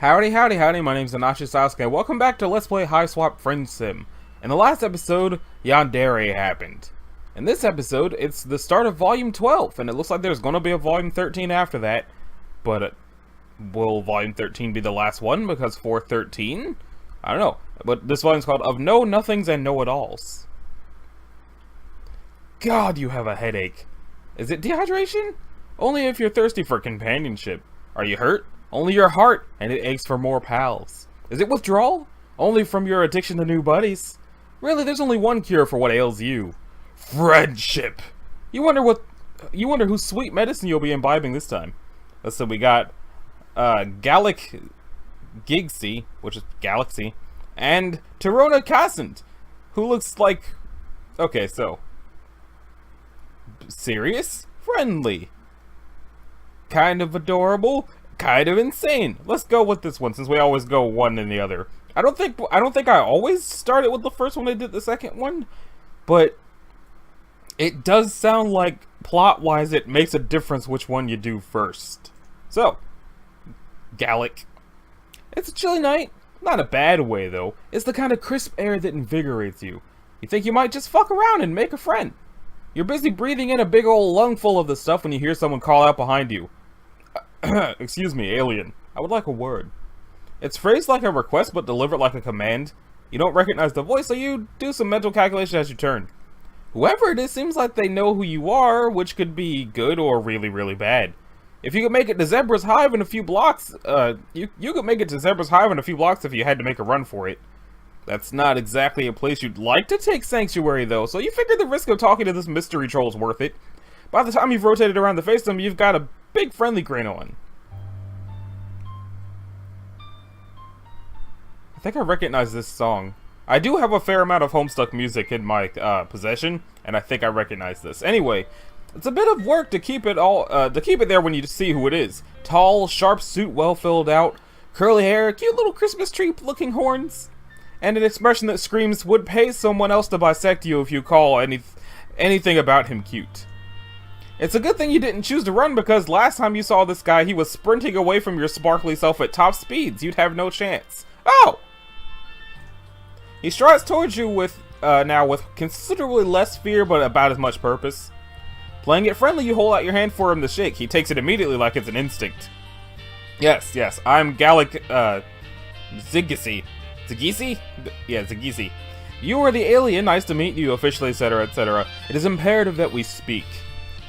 Howdy, howdy, howdy, my name's Anashi Sasuke. Welcome back to Let's Play Hiveswap FriendSim. In the last episode, Yandere happened. In this episode, it's the start of Volume 12, and it looks like there's gonna be a Volume 13 after that. But, will Volume 13 be the last one because 413? I don't know. But this volume's called Of No Nothings and Know-It-Alls. God, you have a headache. Is it dehydration? Only if you're thirsty for companionship. Are you hurt? Only your heart, and it aches for more pals. Is it withdrawal? Only from your addiction to new buddies. Really, there's only one cure for what ails you. Friendship! You wonder whose sweet medicine you'll be imbibing this time. So we got, Gallic Gigsy, which is Galaxy, and Torona Cassant, who looks like... Okay, so... serious? Friendly. Kind of adorable. Kind of insane. Let's go with this one since we always go one and the other. I don't think I always started with the first one. I did the second one, but it does sound like plot-wise it makes a difference which one you do first. So, Gallic. It's a chilly night. Not a bad way though. It's the kind of crisp air that invigorates you. You think you might just fuck around and make a friend. You're busy breathing in a big old lungful of the stuff when you hear someone call out behind you. Excuse me, alien. I would like a word. It's phrased like a request, but delivered like a command. You don't recognize the voice, so you do some mental calculation as you turn. Whoever it is seems like they know who you are, which could be good or really, really bad. If you could make it to Zebruh's Hive in a few blocks, you could make it to Zebruh's Hive in a few blocks if you had to make a run for it. That's not exactly a place you'd like to take Sanctuary, though, so you figure the risk of talking to this mystery troll is worth it. By the time you've rotated around the face of them, you've got a big friendly grin on. I think I recognize this song. I do have a fair amount of Homestuck music in my possession, and I think I recognize this. Anyway, it's a bit of work to keep it there when you see who it is. Tall, sharp suit, well filled out, curly hair, cute little Christmas tree looking horns, and an expression that screams, would pay someone else to bisect you if you call anything about him cute. It's a good thing you didn't choose to run, because last time you saw this guy, he was sprinting away from your sparkly self at top speeds. You'd have no chance. Oh! He strides towards you now with considerably less fear, but about as much purpose. Playing it friendly, you hold out your hand for him to shake. He takes it immediately like it's an instinct. Yes, I'm Gallic, Zigisi. Zigisi? Yeah, Zigisi. You are the alien, nice to meet you, officially, etc., etc. It is imperative that we speak.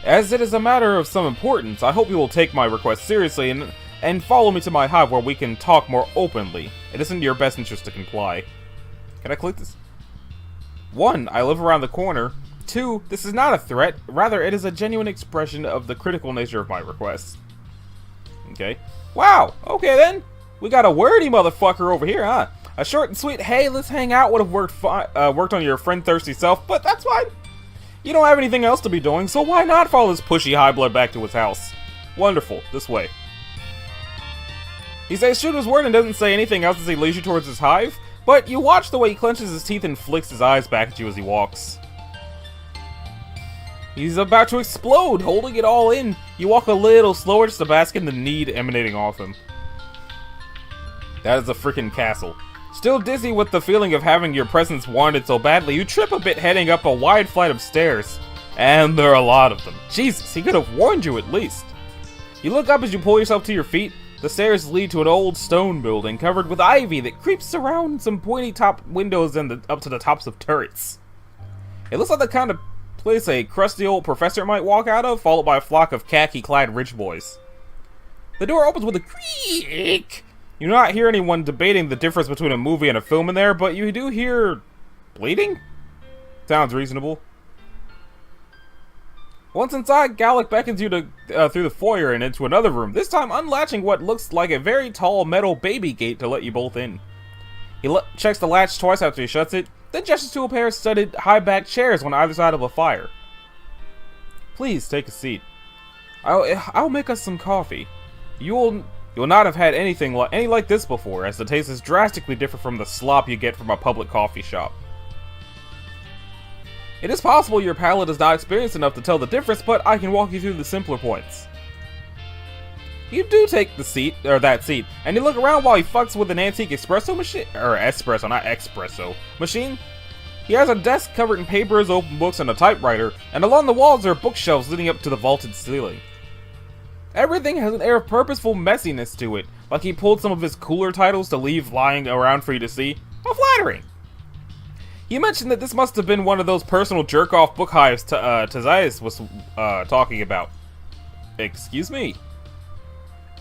As it is a matter of some importance, I hope you will take my request seriously and follow me to my hive where we can talk more openly. It is in your best interest to comply. Can I click this? 1. I live around the corner. 2. This is not a threat. Rather, it is a genuine expression of the critical nature of my request. Okay. Wow! Okay then! We got a wordy motherfucker over here, huh? A short and sweet, hey, let's hang out would have worked on your friend-thirsty self, but that's fine. You don't have anything else to be doing, so why not follow this pushy high blood back to his house? Wonderful. This way. He says shoot his word and doesn't say anything else as he leads you towards his hive, but you watch the way he clenches his teeth and flicks his eyes back at you as he walks. He's about to explode, holding it all in. You walk a little slower just to bask in the need emanating off him. That is a freaking castle. Still dizzy with the feeling of having your presence wanted so badly, you trip a bit heading up a wide flight of stairs. And there are a lot of them. Jesus, he could have warned you at least. You look up as you pull yourself to your feet. The stairs lead to an old stone building covered with ivy that creeps around some pointy top windows and up to the tops of turrets. It looks like the kind of place a crusty old professor might walk out of, followed by a flock of khaki-clad rich boys. The door opens with a creak. You do not hear anyone debating the difference between a movie and a film in there, but you do hear... bleeding? Sounds reasonable. Once inside, Gallic beckons you to through the foyer and into another room, this time unlatching what looks like a very tall metal baby gate to let you both in. He checks the latch twice after he shuts it, then gestures to a pair of studded high-backed chairs on either side of a fire. Please, take a seat. I'll make us some coffee. You'll not have had any like this before, as the taste is drastically different from the slop you get from a public coffee shop. It is possible your palate is not experienced enough to tell the difference, but I can walk you through the simpler points. You do take the seat, or that seat, and you look around while he fucks with an antique espresso machine, or espresso, not espresso, machine. He has a desk covered in papers, open books, and a typewriter, and along the walls are bookshelves leading up to the vaulted ceiling. Everything has an air of purposeful messiness to it, like he pulled some of his cooler titles to leave lying around for you to see. How flattering! You mentioned that this must have been one of those personal jerk-off book hives Tazaias was talking about. Excuse me?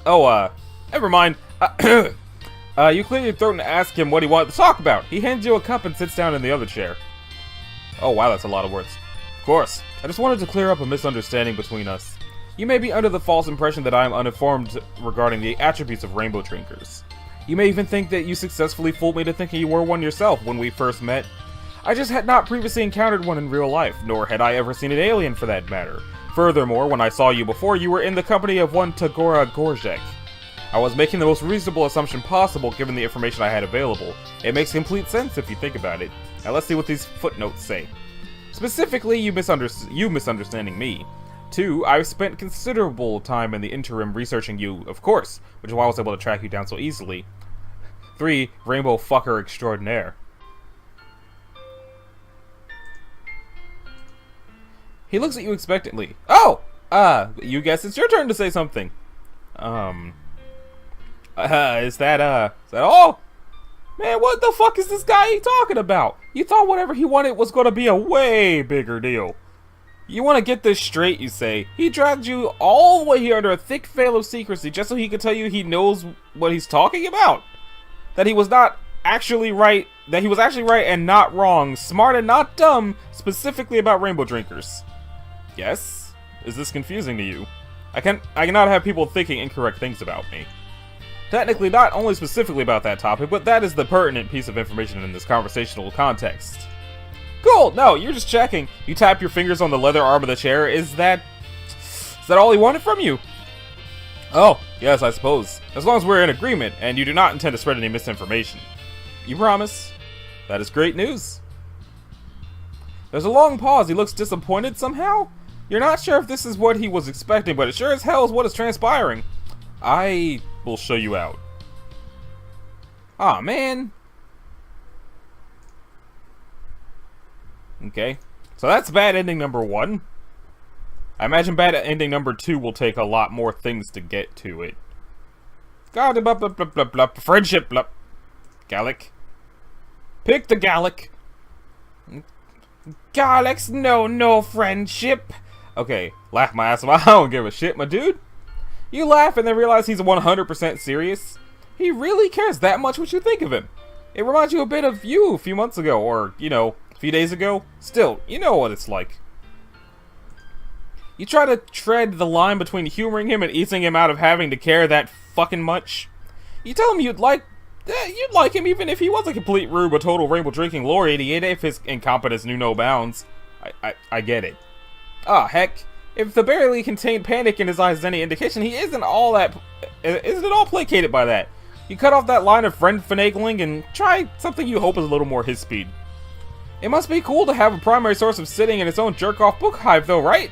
Oh, never mind. You clear your throat and ask him what he wanted to talk about. He hands you a cup and sits down in the other chair. Oh wow, that's a lot of words. Of course, I just wanted to clear up a misunderstanding between us. You may be under the false impression that I am uninformed regarding the attributes of rainbow drinkers. You may even think that you successfully fooled me to thinking you were one yourself when we first met. I just had not previously encountered one in real life, nor had I ever seen an alien for that matter. Furthermore, when I saw you before, you were in the company of one Tagora Gorzek. I was making the most reasonable assumption possible given the information I had available. It makes complete sense if you think about it. Now let's see what these footnotes say. Specifically, you misunderstanding me. 2, I've spent considerable time in the interim researching you, of course, which is why I was able to track you down so easily. 3, rainbow fucker extraordinaire. He looks at you expectantly. Oh! You guess it's your turn to say something. Is that all? Man, what the fuck is this guy talking about? You thought whatever he wanted was gonna be a way bigger deal. You want to get this straight, you say. He dragged you all the way here under a thick veil of secrecy just so he could tell you he knows what he's talking about. That he was not actually right, that he was actually right and not wrong, smart and not dumb, specifically about rainbow drinkers. Yes? Is this confusing to you? I cannot have people thinking incorrect things about me. Technically, not only specifically about that topic, but that is the pertinent piece of information in this conversational context. Cool, no, you're just checking. You tap your fingers on the leather arm of the chair. Is that all he wanted from you? Oh, yes, I suppose. As long as we're in agreement, and you do not intend to spread any misinformation. You promise? That is great news. There's a long pause. He looks disappointed somehow. You're not sure if this is what he was expecting, but it sure as hell is what is transpiring. I will show you out. Aw, man. Okay, so that's bad ending number 1. I imagine bad ending number 2 will take a lot more things to get to it. God, blah, blah, blah, blah, blah, friendship, blah. Gallic. Pick the Gallic. Gallics, no friendship. Okay, laugh my ass off. I don't give a shit, my dude. You laugh and then realize he's 100% serious. He really cares that much what you think of him. It reminds you a bit of you a few months ago, or, you know, a few days ago. Still, you know what it's like. You try to tread the line between humoring him and easing him out of having to care that fucking much. You tell him you'd like him even if he was a complete rube, a total rainbow drinking laureate, if his incompetence knew no bounds. I get it. Ah, heck. If the barely contained panic in his eyes is any indication, he isn't all placated by that. You cut off that line of friend finagling and try something you hope is a little more his speed. It must be cool to have a primary source of sitting in its own jerk-off book hive though, right?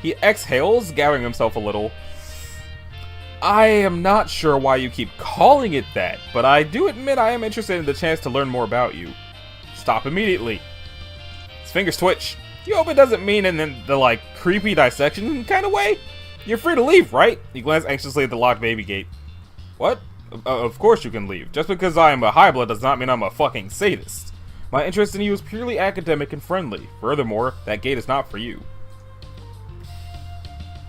He exhales, gathering himself a little. I am not sure why you keep calling it that, but I do admit I am interested in the chance to learn more about you. Stop immediately. His fingers twitch. You hope it doesn't mean in the like, creepy dissection kind of way? You're free to leave, right? He glanced anxiously at the locked baby gate. What? Of course you can leave. Just because I am a highblood does not mean I'm a fucking sadist. My interest in you is purely academic and friendly. Furthermore, that gate is not for you.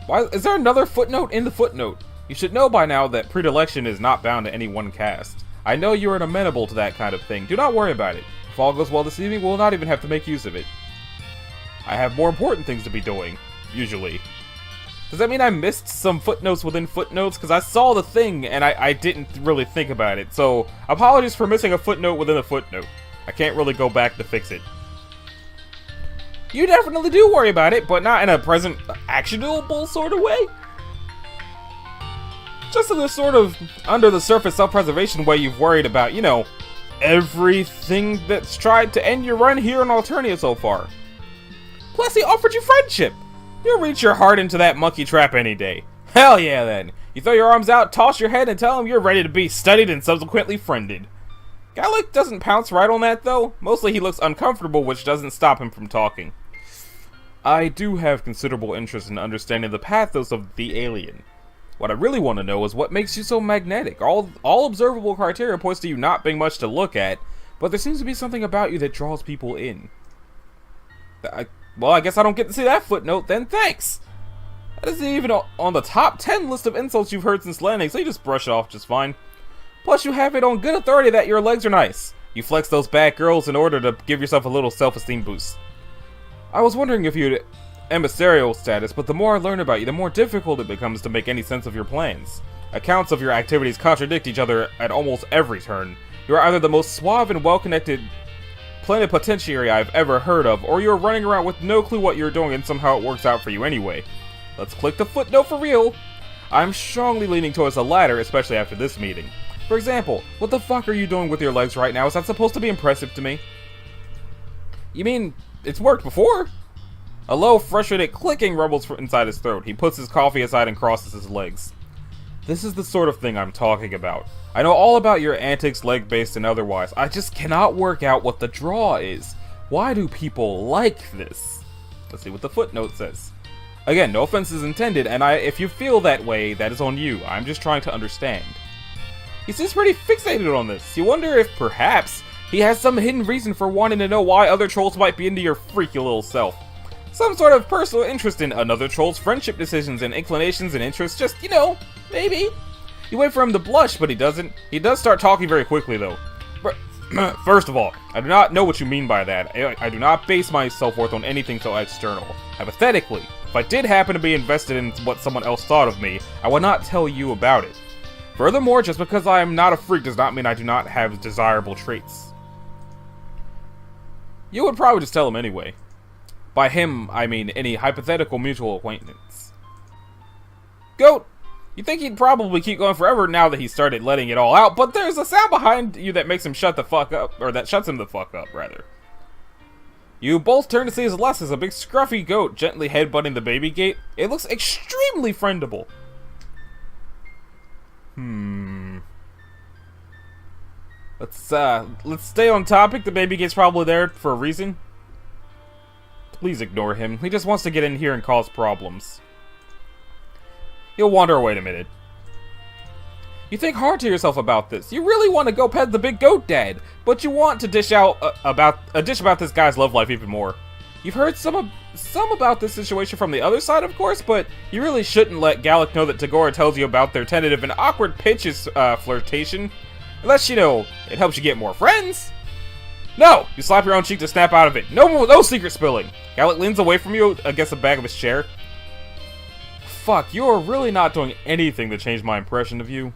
Why is there another footnote in the footnote? You should know by now that predilection is not bound to any one caste. I know you are amenable to that kind of thing. Do not worry about it. If all goes well this evening, we'll not even have to make use of it. I have more important things to be doing, usually. Does that mean I missed some footnotes within footnotes? Because I saw the thing and I didn't really think about it. So, apologies for missing a footnote within a footnote. I can't really go back to fix it. You definitely do worry about it, but not in a present actionable sort of way. Just in this sort of under the surface self-preservation way you've worried about, you know, everything that's tried to end your run here in Alternia so far. Plus, he offered you friendship. You'll reach your heart into that monkey trap any day. Hell yeah, then. You throw your arms out, toss your head, and tell him you're ready to be studied and subsequently friended. Gallic doesn't pounce right on that, though. Mostly he looks uncomfortable, which doesn't stop him from talking. I do have considerable interest in understanding the pathos of the alien. What I really want to know is what makes you so magnetic. All observable criteria points to you not being much to look at, but there seems to be something about you that draws people in. Well, I guess I don't get to see that footnote then, thanks! That isn't even on the top 10 list of insults you've heard since landing, so you just brush it off just fine. Plus, you have it on good authority that your legs are nice. You flex those bad girls in order to give yourself a little self-esteem boost. I was wondering if you'd emissarial status, but the more I learn about you, the more difficult it becomes to make any sense of your plans. Accounts of your activities contradict each other at almost every turn. You are either the most suave and well-connected plenipotentiary I've ever heard of, or you're running around with no clue what you're doing and somehow it works out for you anyway. Let's click the footnote for real. I'm strongly leaning towards the latter, especially after this meeting. For example, what the fuck are you doing with your legs right now? Is that supposed to be impressive to me? You mean, it's worked before? A low, frustrated clicking rumbles inside his throat. He puts his coffee aside and crosses his legs. This is the sort of thing I'm talking about. I know all about your antics, leg-based and otherwise. I just cannot work out what the draw is. Why do people like this? Let's see what the footnote says. Again, no offense is intended, and if you feel that way, that is on you. I'm just trying to understand. He seems pretty fixated on this. You wonder if, perhaps, he has some hidden reason for wanting to know why other trolls might be into your freaky little self. Some sort of personal interest in another troll's friendship decisions and inclinations and interests, just, you know, maybe. You wait for him to blush, but he doesn't. He does start talking very quickly, though. First of all, I do not know what you mean by that. I do not base my self-worth on anything so external. Hypothetically, if I did happen to be invested in what someone else thought of me, I would not tell you about it. Furthermore, just because I am not a freak does not mean I do not have desirable traits. You would probably just tell him anyway. By him, I mean any hypothetical mutual acquaintance. Goat! You'd think he'd probably keep going forever now that he started letting it all out, but there's a sound behind you that makes him shut the fuck up, or that shuts him the fuck up, rather. You both turn to see his left as a big scruffy goat gently headbutting the baby gate. It looks extremely friendable. Let's stay on topic. The baby gate's probably there for a reason. Please ignore him. He just wants to get in here and cause problems. He'll wander away in a minute. You think hard to yourself about this. You really want to go pet the big goat dad, but you want to dish out about this guy's love life even more. You've heard some about this situation from the other side, of course, but you really shouldn't let Gallic know that Tagora tells you about their tentative and awkward pitches flirtation, unless you know it helps you get more friends. No! You slap your own cheek to snap out of it. No secret spilling. Gallic leans away from you against the back of his chair. Fuck, you are really not doing anything to change my impression of you.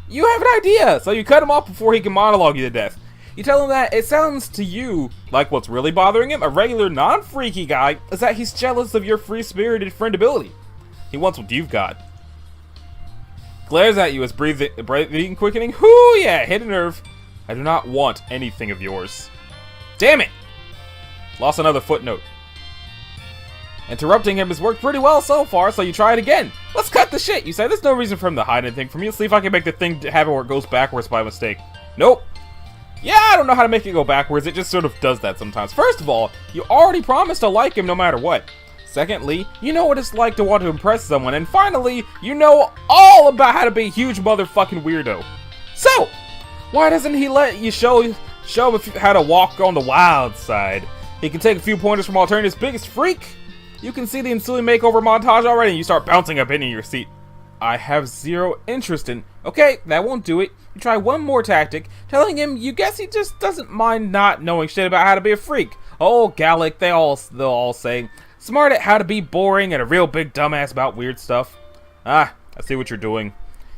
You have an idea, so you cut him off before he can monologue you to death. You tell him that it sounds to you like what's really bothering him, a regular non-freaky guy, is that he's jealous of your free-spirited friendability. He wants what you've got. Glares at you as breathing quickening. Whoo, yeah, hit a nerve. I do not want anything of yours. Damn it! Lost another footnote. Interrupting him has worked pretty well so far, so you try it again. Let's cut the shit, you say. There's no reason for him to hide anything from you. See if I can make the thing happen where it goes backwards by mistake. Nope. Yeah, I don't know how to make it go backwards. It just sort of does that sometimes. First of all, you already promised to like him no matter what. Secondly, you know what it's like to want to impress someone. And finally, you know all about how to be a huge motherfucking weirdo. So, why doesn't he let you show him how to walk on the wild side? He can take a few pointers from Alternative's biggest freak. You can see the ensuing makeover montage already and you start bouncing up in your seat. I have zero interest in... Okay, that won't do it. You try one more tactic, telling him you guess he just doesn't mind not knowing shit about how to be a freak. Oh, Gallic, they'll all say. Smart at how to be boring and a real big dumbass about weird stuff. Ah, I see what you're doing.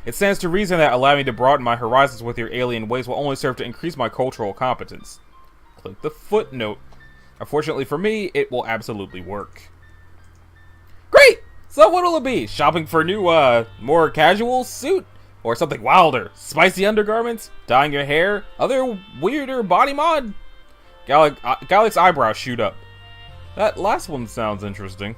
It stands to reason that allowing me to broaden my horizons with your alien ways will only serve to increase my cultural competence. Click the footnote. Unfortunately for me, it will absolutely work. Great! So what'll it be? Shopping for a new, more casual suit? Or something wilder? Spicy undergarments? Dyeing your hair? Other weirder body mod? Gallic's eyebrows shoot up. That last one sounds interesting.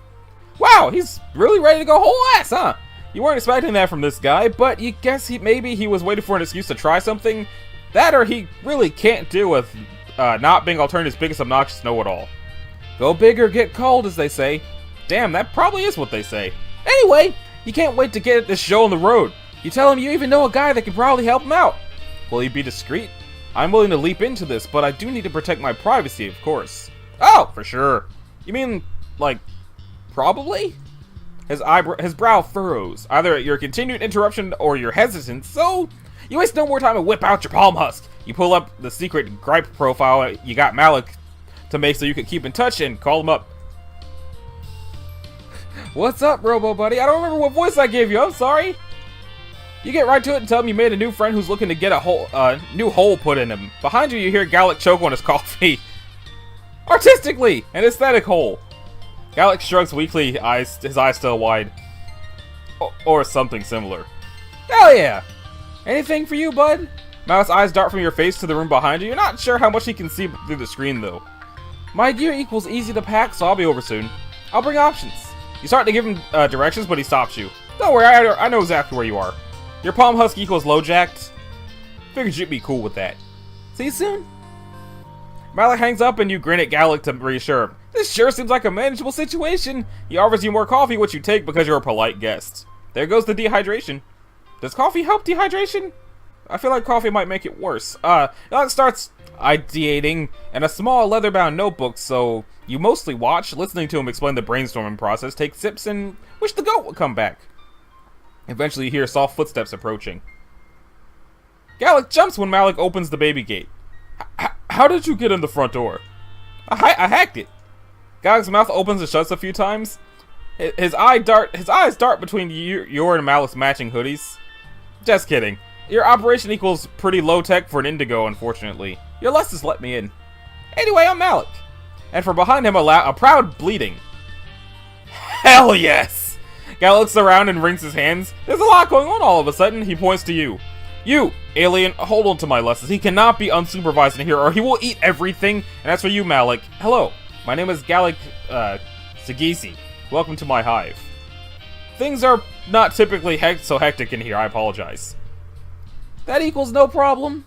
Wow, he's really ready to go whole ass, huh? You weren't expecting that from this guy, but you guess maybe he was waiting for an excuse to try something? That or he really can't deal with not being Alternative's biggest obnoxious know-it-all. Go big or get cold, as they say. Damn, that probably is what they say. Anyway, you can't wait to get this show on the road. You tell him you even know a guy that could probably help him out. Will he be discreet? I'm willing to leap into this, but I do need to protect my privacy, of course. Oh, for sure. You mean, like, probably? His brow furrows, either at your continued interruption or your hesitance, so you waste no more time and whip out your palm husk. You pull up the secret gripe profile you got Malik to make so you can keep in touch and call him up. What's up, Robo Buddy? I don't remember what voice I gave you, I'm sorry. You get right to it and tell him you made a new friend who's looking to get a new hole put in him. Behind you, you hear Gallic choke on his coffee. Artistically, an aesthetic hole. Gallic shrugs weakly, his eyes still wide. Or something similar. Hell yeah! Anything for you, bud? Malik's eyes dart from your face to the room behind you. You're not sure how much he can see through the screen, though. My gear equals easy to pack, so I'll be over soon. I'll bring options. You start to give him directions, but he stops you. Don't worry, I know exactly where you are. Your palm husk equals low-jacked. Figured you'd be cool with that. See you soon. Malik hangs up and you grin at Gallic to reassure him. This sure seems like a manageable situation. He offers you more coffee, which you take because you're a polite guest. There goes the dehydration. Does coffee help dehydration? I feel like coffee might make it worse. Gallic starts ideating in a small leather-bound notebook, so you mostly watch, listening to him explain the brainstorming process, take sips, and wish the goat would come back. Eventually you hear soft footsteps approaching. Gallic jumps when Malik opens the baby gate. How did you get in the front door? I hacked it. Gallic's mouth opens and shuts a few times. His eyes dart between your and Malik's matching hoodies. Just kidding. Your operation equals pretty low-tech for an indigo, unfortunately. Your lust has let me in. Anyway, I'm Malik. And from behind him, a proud bleating. Hell yes! Gallic looks around and wrings his hands. There's a lot going on all of a sudden. He points to you. You, alien, hold on to my lessons. He cannot be unsupervised in here or he will eat everything. And as for you, Malik, hello. My name is Gallic, Sagisi. Welcome to my hive. Things are not typically so hectic in here, I apologize. That equals no problem.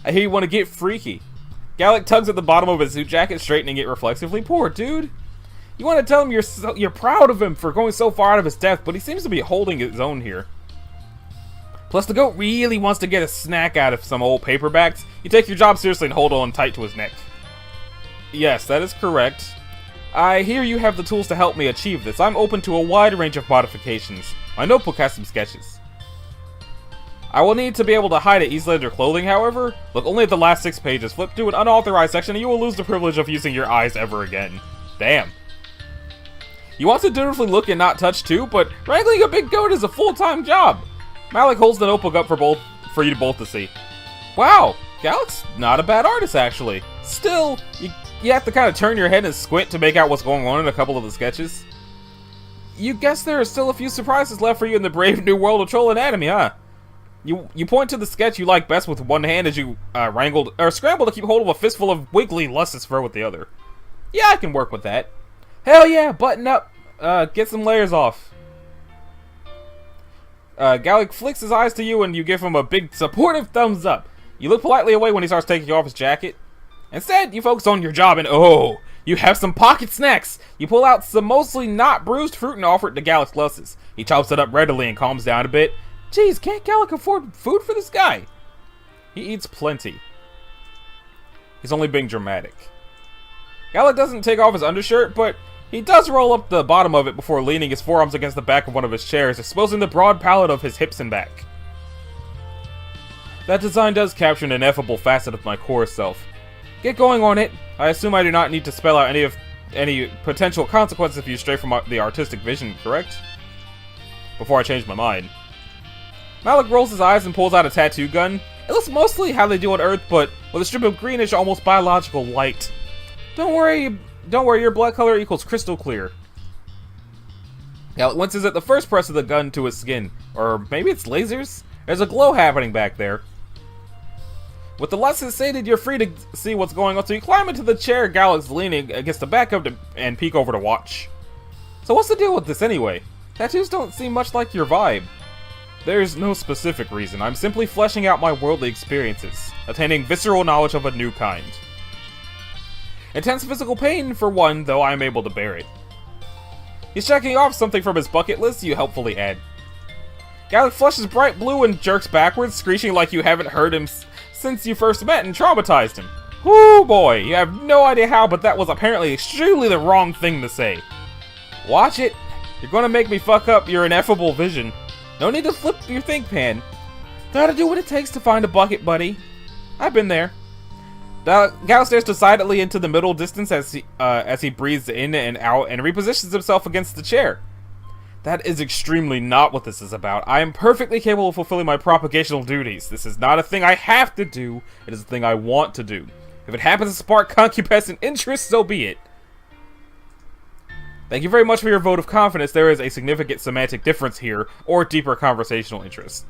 I hear you want to get freaky. Gallic tugs at the bottom of his suit jacket, straightening it reflexively. Poor dude. You want to tell him you're proud of him for going so far out of his depth, but he seems to be holding his own here. Plus, the goat really wants to get a snack out of some old paperbacks. You take your job seriously and hold on tight to his neck. Yes, that is correct. I hear you have the tools to help me achieve this. I'm open to a wide range of modifications. My notebook has some sketches. I will need to be able to hide it easily under clothing, however. Look only at the last 6 pages. Flip to an unauthorized section and you will lose the privilege of using your eyes ever again. Damn. You want to dutifully look and not touch too, but wrangling a big goat is a full-time job. Malik holds the notebook up for you both to see. Wow, Gallic's not a bad artist, actually. Still, you have to kind of turn your head and squint to make out what's going on in a couple of the sketches. You guess there are still a few surprises left for you in the brave new world of troll anatomy, huh? You point to the sketch you like best with one hand as you scramble to keep hold of a fistful of wiggly, luscious fur with the other. Yeah, I can work with that. Hell yeah, button up. Get some layers off. Gallic flicks his eyes to you and you give him a big supportive thumbs up. You look politely away when he starts taking off his jacket. Instead, you focus on your job and oh, you have some pocket snacks. You pull out some mostly not bruised fruit and offer it to Gallic's luscious. He chops it up readily and calms down a bit. Geez, can't Gallic afford food for this guy? He eats plenty. He's only being dramatic. Gallic doesn't take off his undershirt, but he does roll up the bottom of it before leaning his forearms against the back of one of his chairs, exposing the broad palette of his hips and back. That design does capture an ineffable facet of my core self. Get going on it. I assume I do not need to spell out any potential consequences if you stray from the artistic vision, correct? Before I change my mind. Malik rolls his eyes and pulls out a tattoo gun. It looks mostly how they do on Earth, but with a strip of greenish, almost biological light. Don't worry, your blood color equals crystal clear. Gallic winces at the first press of the gun to his skin. Or maybe it's lasers? There's a glow happening back there. With the lessons stated, you're free to see what's going on, so you climb into the chair Gallic's leaning against the back of and peek over to watch. So what's the deal with this anyway? Tattoos don't seem much like your vibe. There's no specific reason. I'm simply fleshing out my worldly experiences, attaining visceral knowledge of a new kind. Intense physical pain, for one, though I am able to bear it. He's checking off something from his bucket list, you helpfully add. Gallic flushes bright blue and jerks backwards, screeching like you haven't heard him since you first met and traumatized him. Whoo boy, you have no idea how, but that was apparently extremely the wrong thing to say. Watch it. You're gonna make me fuck up your ineffable vision. No need to flip your think pan. Gotta do what it takes to find a bucket, buddy. I've been there. Gal stares decidedly into the middle distance as he breathes in and out and repositions himself against the chair. That is extremely not what this is about. I am perfectly capable of fulfilling my propagational duties. This is not a thing I have to do. It is a thing I want to do. If it happens to spark concupiscent interest, so be it. Thank you very much for your vote of confidence. There is a significant semantic difference here, or deeper conversational interest.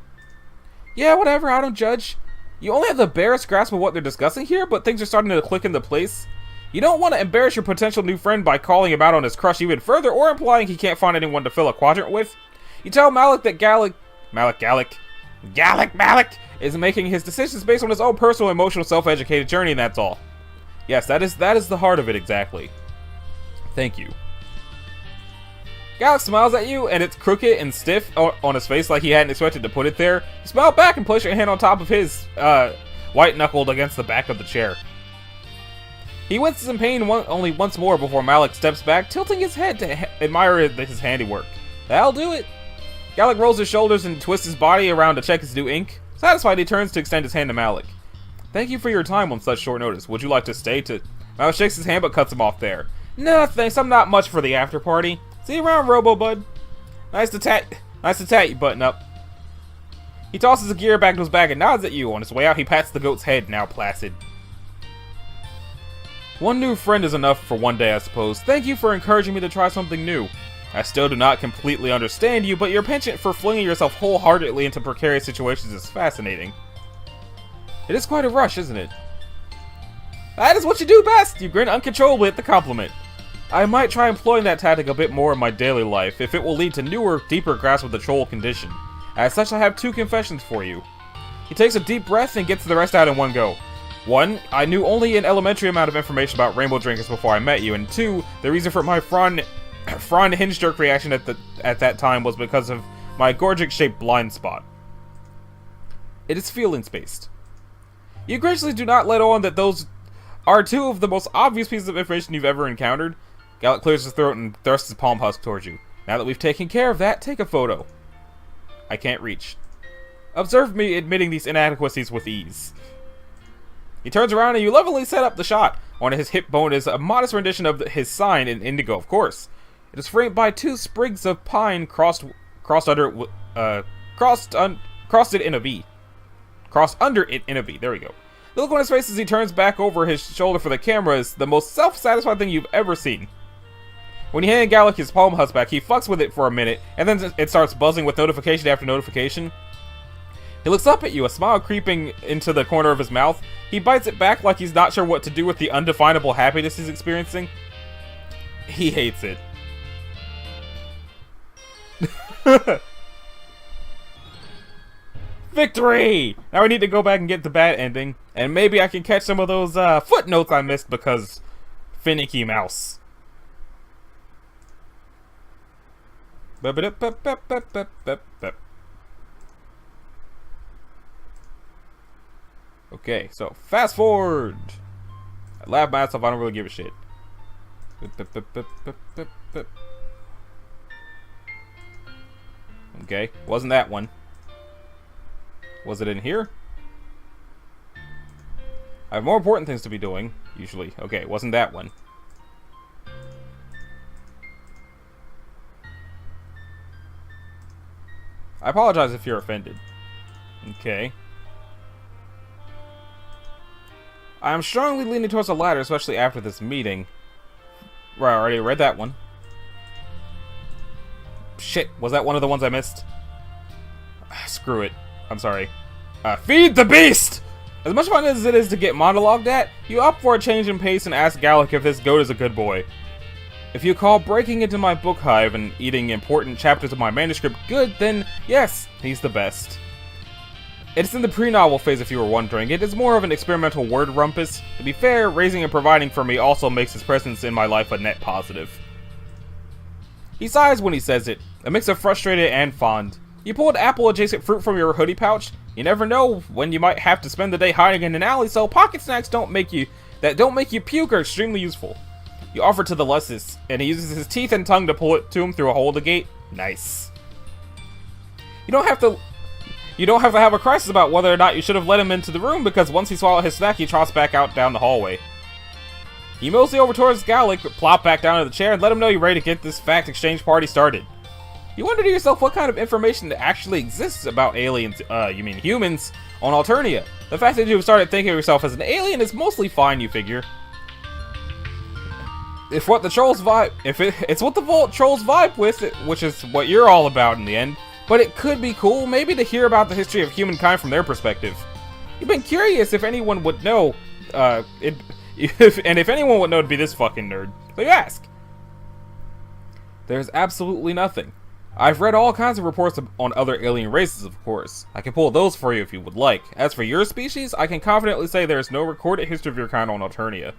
Yeah, whatever, I don't judge. You only have the barest grasp of what they're discussing here, but things are starting to click into place. You don't want to embarrass your potential new friend by calling him out on his crush even further, or implying he can't find anyone to fill a quadrant with. You tell Malik that Malik is making his decisions based on his own personal, emotional, self-educated journey, and that's all. Yes, that is the heart of it, exactly. Thank you. Gallic smiles at you, and it's crooked and stiff on his face like he hadn't expected to put it there. You smile back and place your hand on top of his, white-knuckled against the back of the chair. He winces in pain only once more before Malik steps back, tilting his head to admire his handiwork. That'll do it. Gallic rolls his shoulders and twists his body around to check his new ink. Satisfied, he turns to extend his hand to Malik. Thank you for your time on such short notice. Would you like to stay to... Malik shakes his hand but cuts him off there. No thanks, I'm not much for the after party. See you around, Robo-Bud. Nice to tat you, button up. He tosses the gear back to his bag and nods at you. On his way out, he pats the goat's head, now placid. One new friend is enough for one day, I suppose. Thank you for encouraging me to try something new. I still do not completely understand you, but your penchant for flinging yourself wholeheartedly into precarious situations is fascinating. It is quite a rush, isn't it? That is what you do best! You grin uncontrollably at the compliment. I might try employing that tactic a bit more in my daily life, if it will lead to newer, deeper grasp of the troll condition. As such, I have 2 confessions for you. He takes a deep breath and gets the rest out in one go. 1, I knew only an elementary amount of information about rainbow drinkers before I met you, and 2, the reason for my frond hinge jerk reaction at that time was because of my Gorgic-shaped blind spot. It is feelings-based. You graciously do not let on that those are 2 of the most obvious pieces of information you've ever encountered. Gallic clears his throat and thrusts his palm husk towards you. Now that we've taken care of that, take a photo. I can't reach. Observe me admitting these inadequacies with ease. He turns around and you lovingly set up the shot. On his hip bone is a modest rendition of his sign in indigo, of course. It is framed by 2 sprigs of pine crossed under it in a V. Crossed under it in a V. There we go. The look on his face as he turns back over his shoulder for the camera is the most self-satisfied thing you've ever seen. When you hand Gallic his palm husk back, he fucks with it for a minute, and then it starts buzzing with notification after notification. He looks up at you, a smile creeping into the corner of his mouth. He bites it back like he's not sure what to do with the undefinable happiness he's experiencing. He hates it. Victory! Now I need to go back and get the bad ending, and maybe I can catch some of those footnotes I missed because finicky mouse. Okay, so fast forward. I laugh myself, I don't really give a shit. Okay, wasn't that one. Was it in here? I have more important things to be doing, usually. Okay, wasn't that one. I apologize if you're offended. Okay. I am strongly leaning towards the latter, especially after this meeting. Right, I already read that one. Shit, was that one of the ones I missed? Screw it. I'm sorry. Feed the beast! As much fun as it is to get monologued at, you opt for a change in pace and ask Gallic if this goat is a good boy. If you call breaking into my book hive and eating important chapters of my manuscript good, then yes, he's the best. It's in the pre-novel phase if you were wondering. It is more of an experimental word rumpus. To be fair, raising and providing for me also makes his presence in my life a net positive. He sighs when he says it, a mix of frustrated and fond. You pulled apple-adjacent fruit from your hoodie pouch. You never know when you might have to spend the day hiding in an alley, so pocket snacks don't make you puke are extremely useful. You offer to the Lessus, and he uses his teeth and tongue to pull it to him through a hole in the gate. Nice. You don't have to have a crisis about whether or not you should have let him into the room, because once he swallowed his snack, he trots back out down the hallway. You mosey over towards Gallic, plop back down in the chair, and let him know you're ready to get this fact exchange party started. You wonder to yourself what kind of information actually exists about aliens, humans, on Alternia. The fact that you've started thinking of yourself as an alien is mostly fine, you figure. It's what the trolls vibe with, which is what you're all about in the end. But it could be cool, maybe, to hear about the history of humankind from their perspective. You've been curious if anyone would know, if anyone would know to be this fucking nerd. So you ask. There's absolutely nothing. I've read all kinds of reports on other alien races, of course. I can pull those for you if you would like. As for your species, I can confidently say there is no recorded history of your kind on Alternia.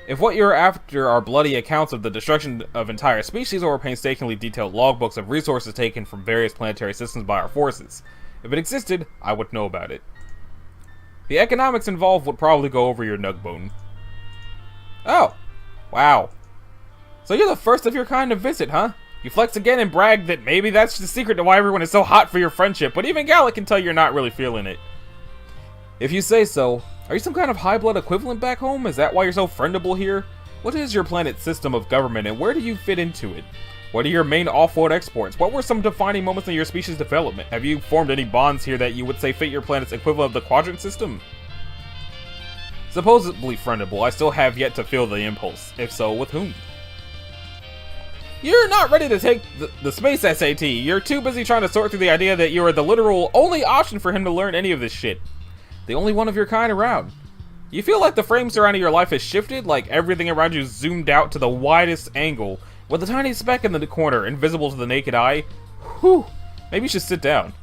If what you're after are bloody accounts of the destruction of entire species or painstakingly detailed logbooks of resources taken from various planetary systems by our forces, if it existed, I would know about it. The economics involved would probably go over your nug bone. Oh, wow. So you're the first of your kind to visit, huh? You flex again and brag that maybe that's the secret to why everyone is so hot for your friendship, but even Gallic can tell you're not really feeling it. If you say so, are you some kind of high-blood equivalent back home? Is that why you're so friendable here? What is your planet's system of government, and where do you fit into it? What are your main off-world exports? What were some defining moments in your species' development? Have you formed any bonds here that you would say fit your planet's equivalent of the quadrant system? Supposedly friendable, I still have yet to feel the impulse. If so, with whom? You're not ready to take the space SAT. You're too busy trying to sort through the idea that you are the literal only option for him to learn any of this shit. The only one of your kind around. You feel like the frame surrounding your life has shifted, like everything around you zoomed out to the widest angle, with a tiny speck in the corner, invisible to the naked eye. Whew. Maybe you should sit down.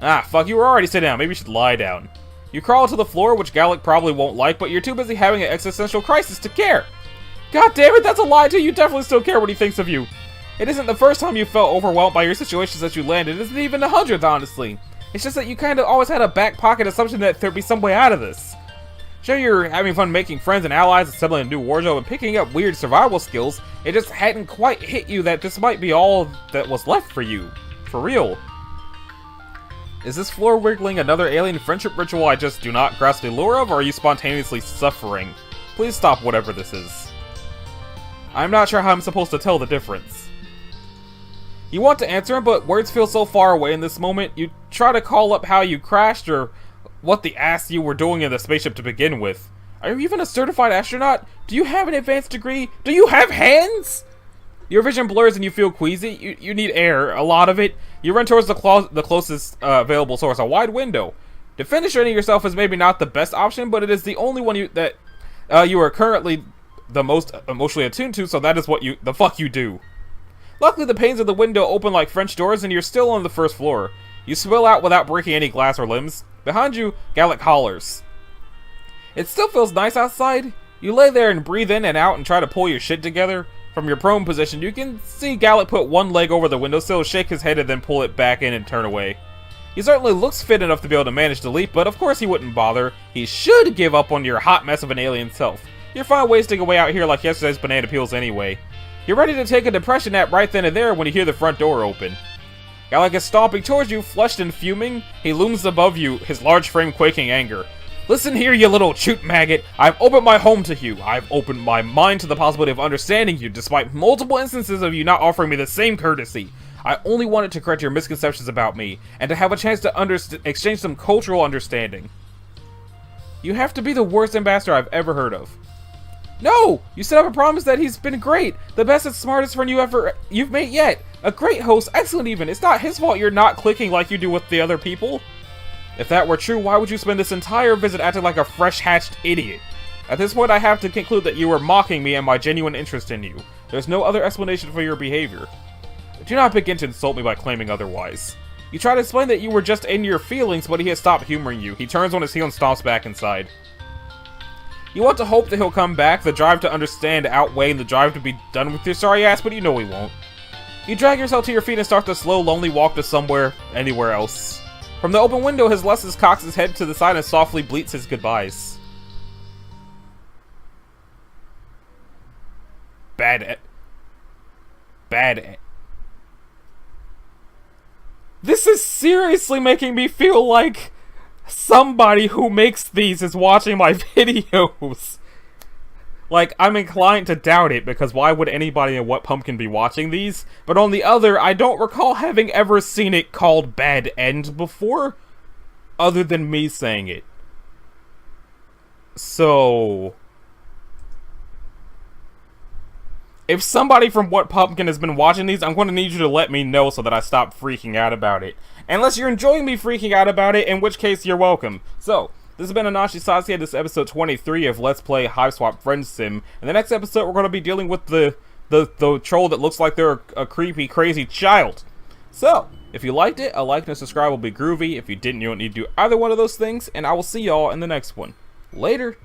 Ah, fuck, you were already sitting down. Maybe you should lie down. You crawl to the floor, which Gallic probably won't like, but you're too busy having an existential crisis to care. God damn it, that's a lie too. You definitely still care what he thinks of you. It isn't the first time you felt overwhelmed by your situations that you landed. It isn't even the 100th, honestly. It's just that you kind of always had a back pocket assumption that there'd be some way out of this. Sure, you're having fun making friends and allies, assembling a new wardrobe, and picking up weird survival skills. It just hadn't quite hit you that this might be all that was left for you. For real. Is this floor wiggling another alien friendship ritual I just do not grasp the lure of, or are you spontaneously suffering? Please stop whatever this is. I'm not sure how I'm supposed to tell the difference. You want to answer him, but words feel so far away in this moment. You try to call up how you crashed or what the ass you were doing in the spaceship to begin with. Are you even a certified astronaut? Do you have an advanced degree? Do you have hands? Your vision blurs and you feel queasy. You need air, a lot of it. You run towards the closest available source, a wide window. Defenestrating yourself is maybe not the best option, but it is the only one that you are currently the most emotionally attuned to, so that is what the fuck you do. Luckily, the panes of the window open like French doors, and you're still on the first floor. You spill out without breaking any glass or limbs. Behind you, Gallic hollers. It still feels nice outside. You lay there and breathe in and out and try to pull your shit together. From your prone position, you can see Gallic put one leg over the windowsill, shake his head, and then pull it back in and turn away. He certainly looks fit enough to be able to manage the leap, but of course he wouldn't bother. He should give up on your hot mess of an alien self. You're fine wasting away out here like yesterday's banana peels anyway. You're ready to take a depression nap right then and there when you hear the front door open. Gallic is stomping towards you, flushed and fuming. He looms above you, his large frame quaking anger. Listen here, you little choot maggot. I've opened my home to you. I've opened my mind to the possibility of understanding you, despite multiple instances of you not offering me the same courtesy. I only wanted to correct your misconceptions about me, and to have a chance to exchange some cultural understanding. You have to be the worst ambassador I've ever heard of. No! You set up a promise that he's been great! The best and smartest friend you've made yet! A great host, excellent even! It's not his fault you're not clicking like you do with the other people. If that were true, why would you spend this entire visit acting like a fresh-hatched idiot? At this point, I have to conclude that you were mocking me and my genuine interest in you. There's no other explanation for your behavior. Do not begin to insult me by claiming otherwise. You try to explain that you were just in your feelings, but he has stopped humoring you. He turns on his heel and stomps back inside. You want to hope that he'll come back, the drive to understand outweighing the drive to be done with your sorry ass, but you know he won't. You drag yourself to your feet and start the slow, lonely walk to somewhere, anywhere else. From the open window, his Lessus cocks his head to the side and softly bleats his goodbyes. This is seriously making me feel like somebody who makes these is watching my videos. Like, I'm inclined to doubt it, because why would anybody in WhatPumpkin be watching these? But on the other, I don't recall having ever seen it called Bad End before, other than me saying it. So, if somebody from WhatPumpkin has been watching these, I'm going to need you to let me know so that I stop freaking out about it. Unless you're enjoying me freaking out about it, in which case you're welcome. So, this has been Anashi Sasuke. This is episode 23 of Let's Play Hiveswap FriendSim. In the next episode, we're going to be dealing with the troll that looks like they're a creepy, crazy child. So, if you liked it, a like and a subscribe will be groovy. If you didn't, you don't need to do either one of those things. And I will see y'all in the next one. Later.